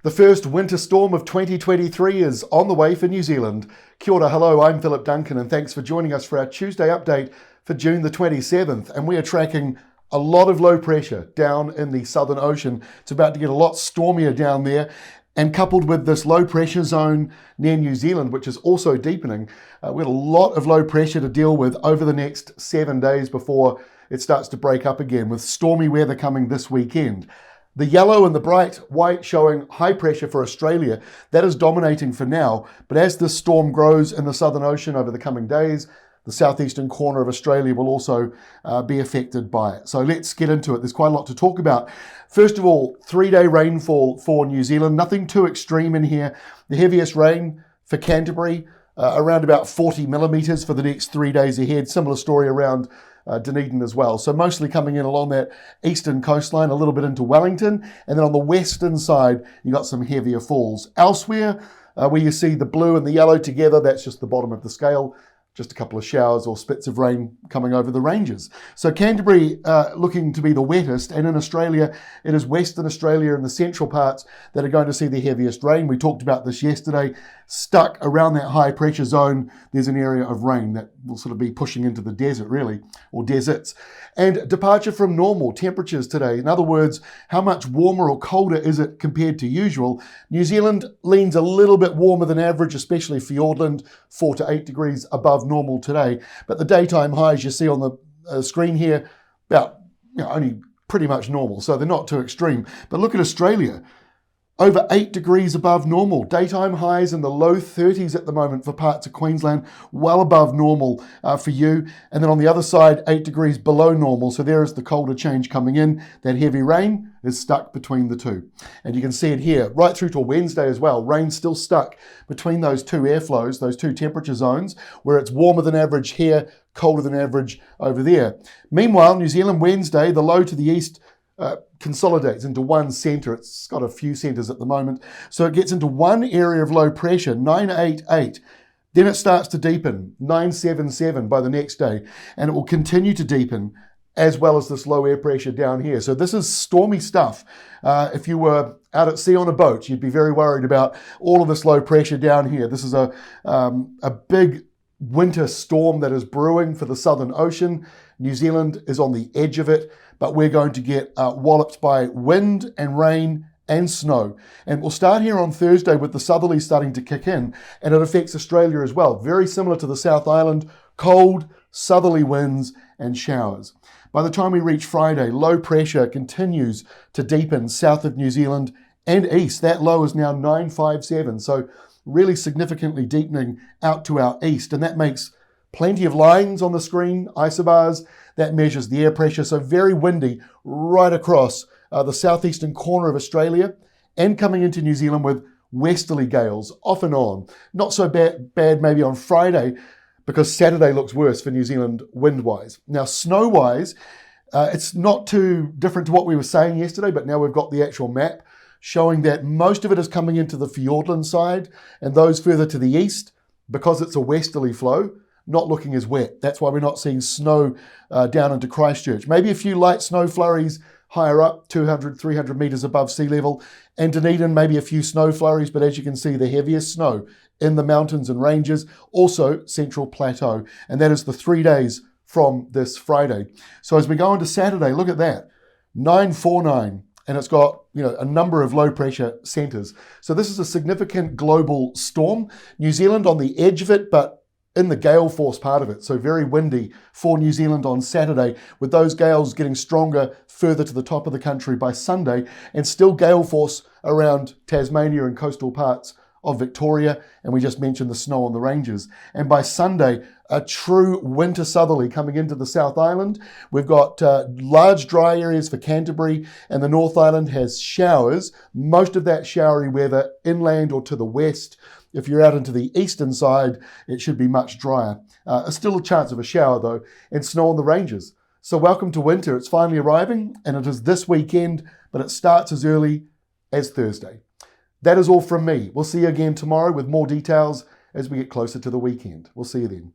The first winter storm of 2023 is on the way for New Zealand. Kia ora, hello, I'm Philip Duncan and thanks for joining us for our Tuesday update for June the 27th. And we are tracking a lot of low pressure down in the Southern Ocean. It's about to get a lot stormier down there. And coupled with this low pressure zone near New Zealand, which is also deepening, we've got a lot of low pressure to deal with over the next 7 days before it starts to break up again, with stormy weather coming this weekend. The yellow and the bright white showing high pressure for Australia. That is dominating for now. But as this storm grows in the Southern Ocean over the coming days, the southeastern corner of Australia will also be affected by it. So let's get into it. There's quite a lot to talk about. First of all, 3-day rainfall for New Zealand. Nothing too extreme in here. The heaviest rain for Canterbury, around about 40 millimetres for the next 3 days ahead. Similar story around Dunedin as well. So mostly coming in along that eastern coastline, a little bit into Wellington. And then on the western side, you got some heavier falls. Elsewhere, where you see the blue and the yellow together, that's just the bottom of the scale. Just a couple of showers or spits of rain coming over the ranges. So Canterbury looking to be the wettest, and in Australia, it is Western Australia and the central parts that are going to see the heaviest rain. We talked about this yesterday. Stuck around that high pressure zone, there's an area of rain that will sort of be pushing into the desert really, or deserts. And departure from normal temperatures today. In other words, how much warmer or colder is it compared to usual? New Zealand leans a little bit warmer than average, especially Fiordland, 4 to 8 degrees above normal today. But the daytime highs you see on the screen here, about only pretty much normal, so they're not too extreme. But look at Australia. Over 8 degrees above normal. Daytime highs in the low 30s at the moment for parts of Queensland, well above normal for you. And then on the other side, 8 degrees below normal. So there is the colder change coming in. That heavy rain is stuck between the two. And you can see it here right through to Wednesday as well. Rain still stuck between those two airflows, those two temperature zones, where it's warmer than average here, colder than average over there. Meanwhile, New Zealand Wednesday, the low to the east consolidates into one centre. It's got a few centres at the moment. So it gets into one area of low pressure, 988. Then it starts to deepen, 977 by the next day. And it will continue to deepen as well as this low air pressure down here. So this is stormy stuff. If you were out at sea on a boat, you'd be very worried about all of this low pressure down here. This is a big winter storm that is brewing for the Southern Ocean. New Zealand is on the edge of it, but we're going to get walloped by wind and rain and snow. And we'll start here on Thursday with the southerlies starting to kick in, and it affects Australia as well. Very similar to the South Island, cold, southerly winds and showers. By the time we reach Friday, low pressure continues to deepen south of New Zealand and east. That low is now 957, so really significantly deepening out to our east, and that makes plenty of lines on the screen, isobars, that measures the air pressure. So very windy right across the southeastern corner of Australia and coming into New Zealand with westerly gales off and on. Not so bad maybe on Friday, because Saturday looks worse for New Zealand wind-wise. Now snow-wise, it's not too different to what we were saying yesterday, but now we've got the actual map showing that most of it is coming into the Fiordland side, and those further to the east, because it's a westerly flow, not looking as wet. That's why we're not seeing snow down into Christchurch. Maybe a few light snow flurries higher up, 200, 300 metres above sea level. And Dunedin, maybe a few snow flurries, but as you can see, the heaviest snow in the mountains and ranges, also Central Plateau. And that is the 3 days from this Friday. So as we go into Saturday, look at that, 949. And it's got a number of low pressure centres. So this is a significant global storm. New Zealand on the edge of it, but in the gale force part of it. So very windy for New Zealand on Saturday, with those gales getting stronger further to the top of the country by Sunday, and still gale force around Tasmania and coastal parts of Victoria. And we just mentioned the snow on the ranges. And by Sunday, a true winter southerly coming into the South Island. We've got large dry areas for Canterbury, and the North Island has showers. Most of that showery weather inland or to the west. If you're out into the eastern side, it should be much drier. Still a chance of a shower though, and snow on the ranges. So welcome to winter. It's finally arriving, and it is this weekend, but it starts as early as Thursday. That is all from me. We'll see you again tomorrow with more details as we get closer to the weekend. We'll see you then.